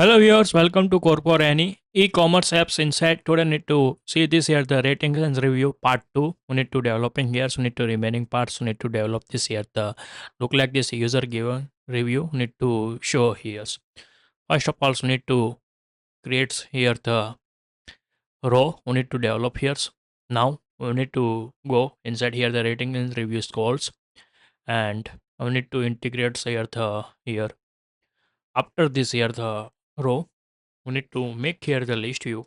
Hello viewers, welcome to CodeForAny e-commerce apps inside. Today need to see this here the ratings and review part 2. We need to developing here, so need to remaining parts. We need to develop this here the look like this user given review. Need to show here. First of all, we need to create here the row. We need to develop here. Now we need to go inside here the rating and review scrolls, and we need to integrate here the here. After this here the row, we need to make here the list view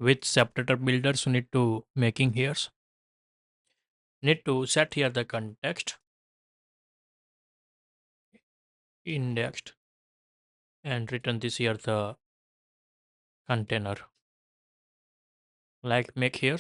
with separator builders. We need to making here, need to set here the context indexed and return this here the container like make here,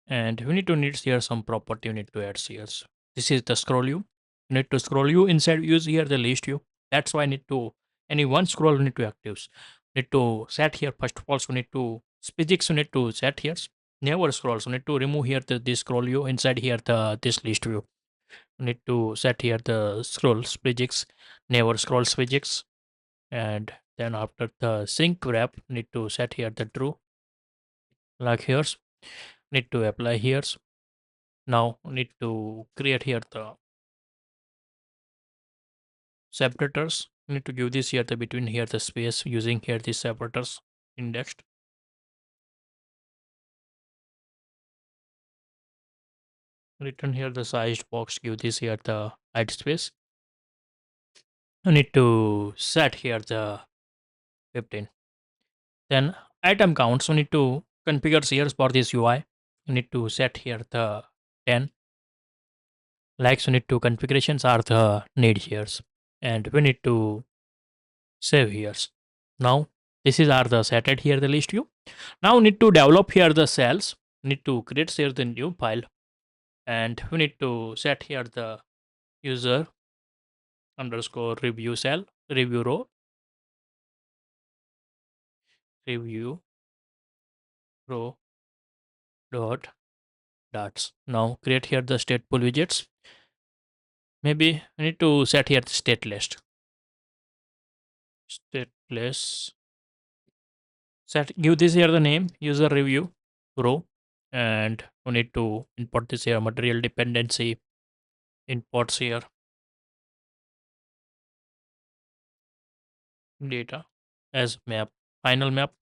and we need here some property. We need to add here. This is the scroll view. We need to scroll view inside use here the list view. That's why I need to any one scroll we need to active. Need to set here first of all. So we need to physics we need to set here. Never scroll. So we need to remove here this scroll view inside here the this list view. Need to set here the scroll physics, never scroll physics, and then after the sync wrap need to set here the true like here. Need to apply here. Now need to create here the separators. Need to give this here the between here the space using here the separators indexed. Return here the sized box, give this here the height space. I need to set here the 15. Then item counts, we need to configure here for this UI. We need to set here the 10. Likes we need to configurations are the need here. And we need to save here. Now this is are the setted here the list view. Now we need to develop here the cells. We need to create here the new file. And we need to set here the user underscore review cell, review row, review row dot dots. Now create here the stateful widgets. Maybe we need to set here the state list. Stateless. Set give this here the name user review row, and we need to import this here material dependency imports here data as map final map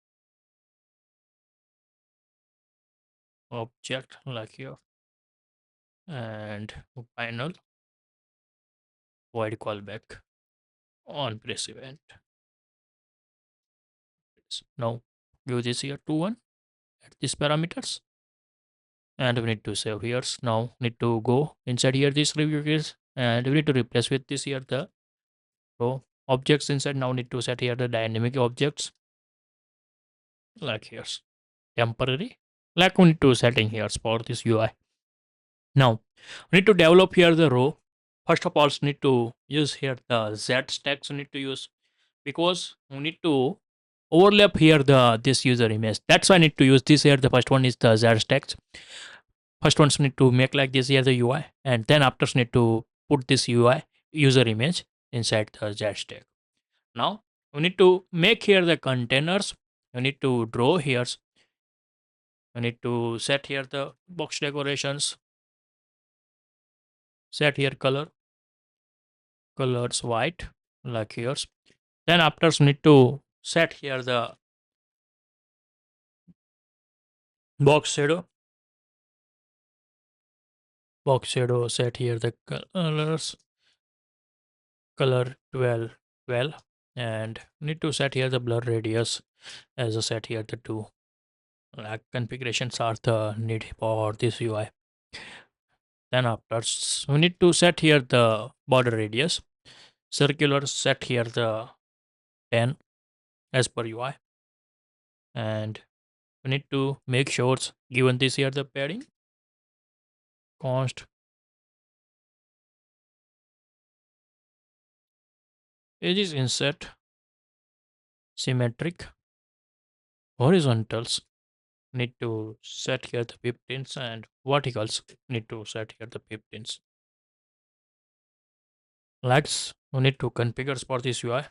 object like here, and final void callback on press event. Now give this here to one at these parameters, and we need to save here. Now need to go inside here this review is, and we need to replace with this here the row objects inside. Now need to set here the dynamic objects like here's temporary, like we need to setting here for this UI. Now we need to develop here the row. First of all, we need to use here the Z stacks. We need to use because we need to overlap here the this user image. That's why I need to use this here. The first one is the Z stacks. First ones need to make like this here the UI, and then after need to put this UI user image inside the Z stack. Now we need to make here the containers. We need to draw here. We need to set here the box decorations. Set here colors white like here. Then after we need to set here the box shadow. Box shadow set here the colors color 12, and need to set here the blur radius as a set here the 2. Like configurations are the need for this UI. Then after we need to set here the border radius. Circular set here the 10 as per UI, and we need to make sure given this here the padding const edges insert symmetric horizontals need to set here the 15s, and verticals need to set here the 15s. Likes we need to configure for this UI.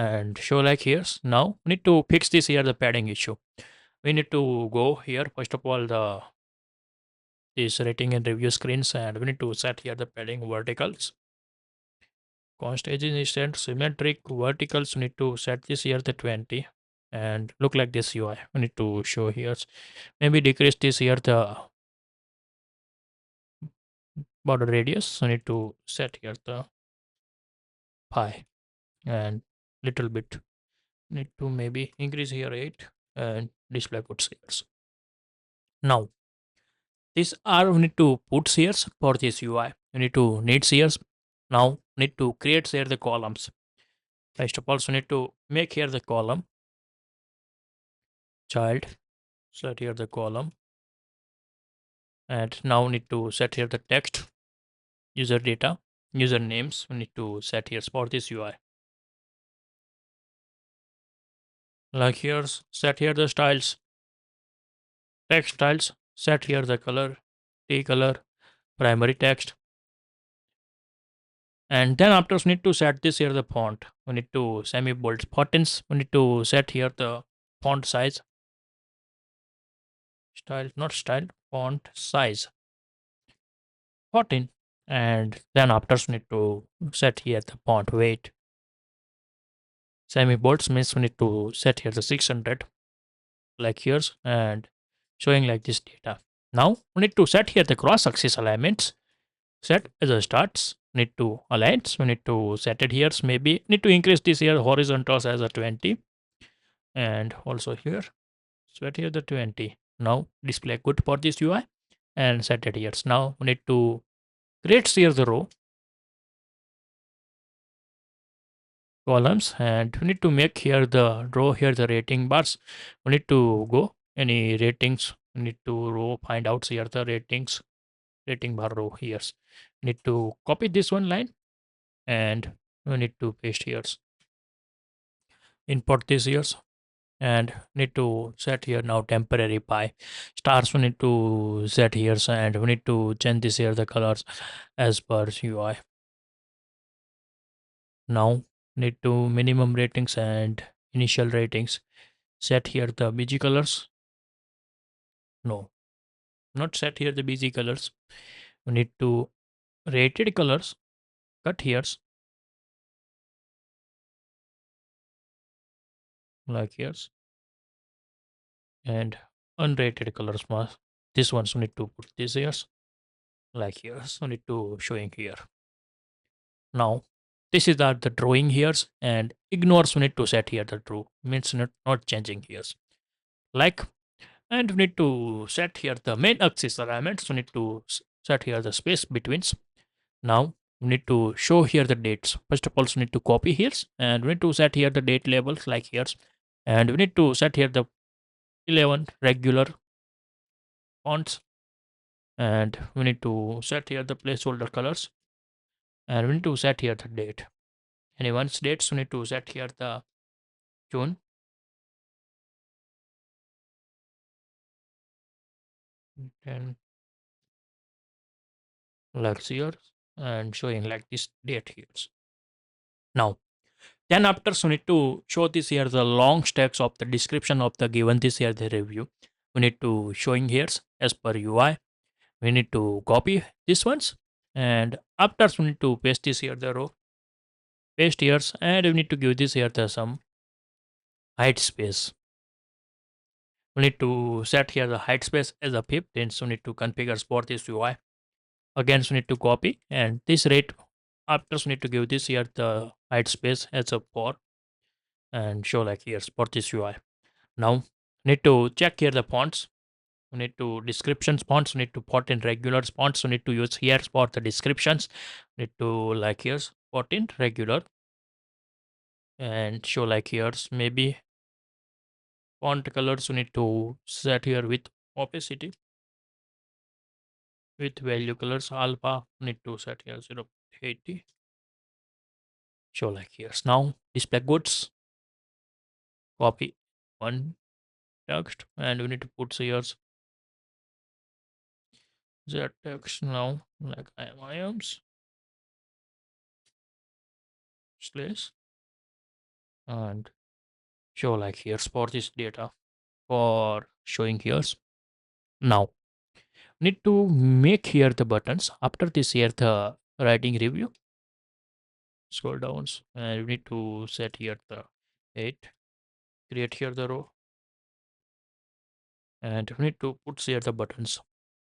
and show like here. Now we need to fix this here the padding issue. We need to go here first of all the this rating and review screens, and we need to set here the padding verticals. Const edge instant symmetric verticals. We need to set this here the 20 and look like this UI. We need to show here. Maybe decrease this here the border radius. We need to set here the pi and little bit. Need to maybe increase here 8 and display good sears. Now these are we need to put sears for this UI. We need to need sears. Now need to create here the columns. First of all, so need to make here the column child. Set here the column, and now need to set here the text, user data, user names. We need to set here for this UI. Like here's set here the styles, text styles. Set here the color, t color, primary text, and then after we need to set this here the font. We need to semi bold buttons. We need to set here the font size, style not style, font size 14, and then after we need to set here the font weight. Semi bolds means we need to set here the 600 like here's and showing like this data. Now we need to set here the cross axis alignments. Set as a starts. Need to align. We need to set it here. Maybe need to increase this here horizontals as a 20, and also here set here the 20. Now display good for this UI and set it here. Now we need to create here the row columns, and we need to make here the row here the rating bars. We need to go any ratings. We need to row find out here the ratings rating bar row here. Need to copy this one line and we need to paste here. Import this here and need to set here now temporary pi stars. We need to set here and we need to change this here the colors as per UI. Now need to minimum ratings and initial ratings. Set here the bg colors. No, not set here the bg colors. We need to rated colors cut here like here, and unrated colors mask. This ones we need to put this here like here. So need to showing here. Now this is the drawing here, and ignores we need to set here the true means not changing here like, and we need to set here the main axis alignments. We need to set here the space betweens. Now we need to show here the dates. First of all, we need to copy here and we need to set here the date labels like here, and we need to set here the 11 regular fonts, and we need to set here the placeholder colors, and we need to set here the date. Anyone's dates, we need to set here the June, and like here, and showing like this date here. Now then after we need to show this here the long stacks of the description of the given this here the review. We need to showing here as per UI. We need to copy these ones, and after we need to paste this here the row, paste here, and we need to give this here the some height space. We need to set here the height space as a 15. So we need to configure for this UI. Again, so we need to copy, and this rate after we need to give this here the height space as a 4 and show like here for this UI. Now need to check here the fonts. We need to descriptions fonts. We need to put in regular fonts. We need to use here for the descriptions. Need to like here's put in regular and show like here's maybe font colors. We need to set here with opacity with value colors alpha. We need to set here 0.80. Show like here's now display goods. Copy one text and we need to put here's GetX now like IAMs slash and show like here for this data for showing here. Now need to make here the buttons. After this here the writing review, scroll downs and we need to set here the 8, create here the row, and we need to put here the buttons.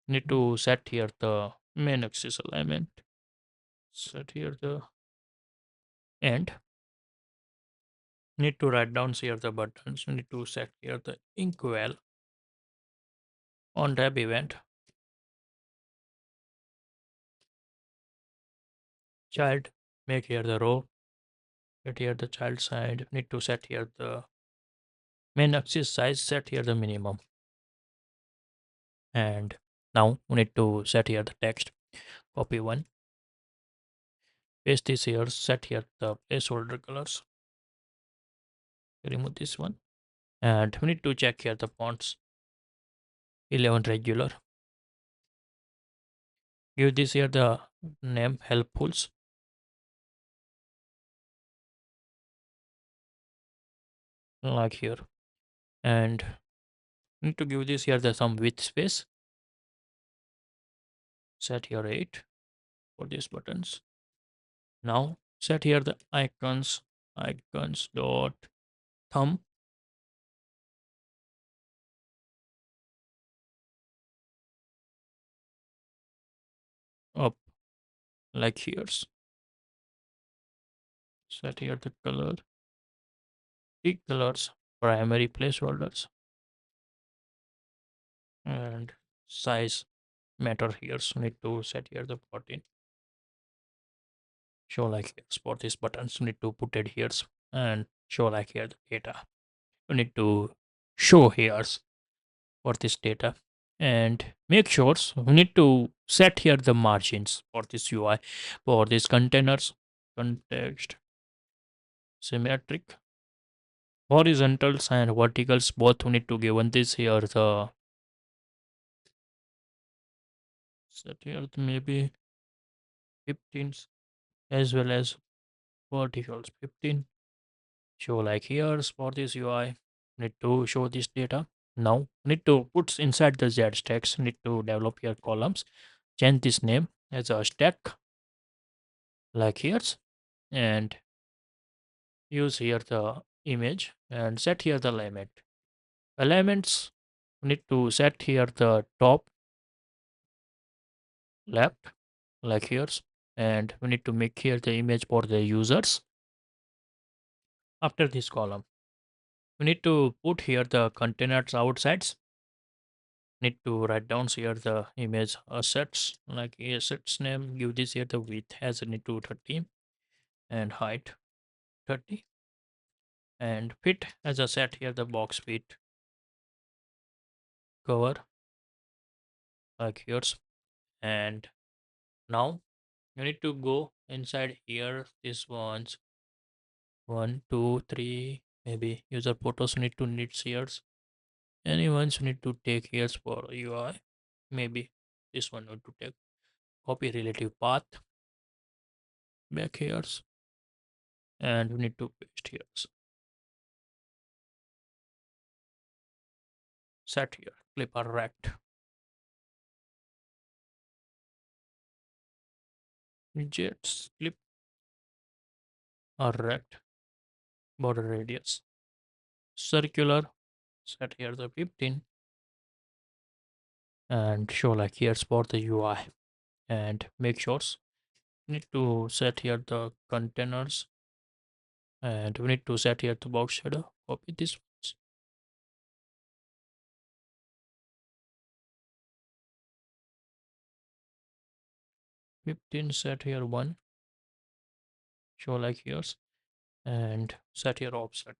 Need to set here the main axis alignment, set here the end. Need to write down here the buttons. We need to set here the inkwell on tab event, child, make here the row, get here the child side. Need to set here the main axis size, set here the minimum. And now we need to set here the text, copy one, paste this here, set here the placeholder colors, remove this one, and we need to check here the fonts, 11 regular, give this here the name helpfuls, like here, and need to give this here the some width space, set here 8 for these buttons. Now set here the icons dot thumb, up like here's, set here the color, three colors, primary placeholders, and size matter here, so need to set here the 14, show like here's for these buttons, need to put it here and show like here the data, you need to show here's for this data, and make sure we need to set here the margins for this UI, for these containers, context symmetric, horizontals and verticals both we need to given this here the set here maybe 15 as well as verticals 15, show like here's for this UI, need to show this data. Now need to put inside the z stacks, need to develop your columns, change this name as a stack like here's, and use here the image and set here the alignment. Alignments need to set here the top left like here's, and we need to make here the image for the users. After this column we need to put here the containers outsides, need to write down here the image assets like assets name, give this here the width as need to 30 and height 30, and fit as a set here the box fit cover like here's. And now you need to go inside here this ones 1 2 3, maybe user photos need to need shares, anyone's need to take here's for UI, maybe this one need to take, copy relative path back here's, and we need to paste here's, set here clip or rect, widgets clip or rect, border radius circular, set here the 15, and show like here's for the UI, and make sure need to set here the containers, and we need to set here the box shadow, copy this ones, 15 set here 1, show like here's, and set here offset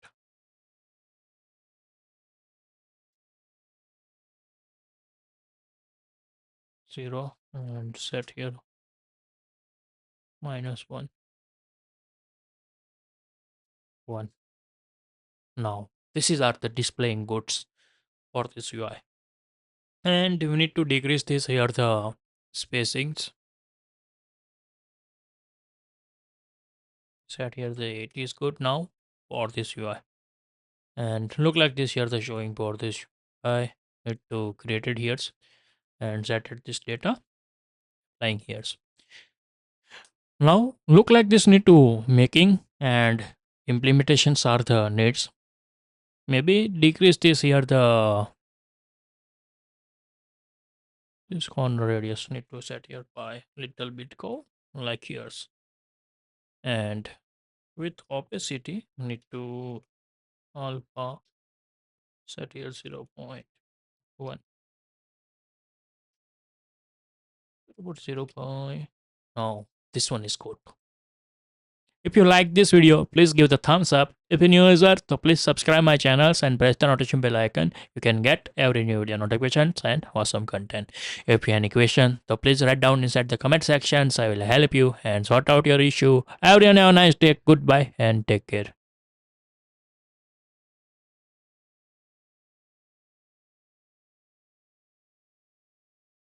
0, and set here -1 1. Now this is are the displaying goods for this UI, and we need to decrease this here the spacings, set here the 80 is good. Now for this UI. And look like this here, the showing for this UI. Need to create it here and set it this data lying here. Now look like this need to making and implementations are the needs. Maybe decrease this here the this corner radius need to set here by little bit go like here's, and with opacity need to alpha set here 0.1, about 0. No, this one is good. If you like this video, please give the thumbs up. If you're new user, so please subscribe my channels and press the notification bell icon. You can get every new video notifications and awesome content. If you have any question, so please write down inside the comment sections. I will help you and sort out your issue. Everyone have a nice day. Goodbye and take care.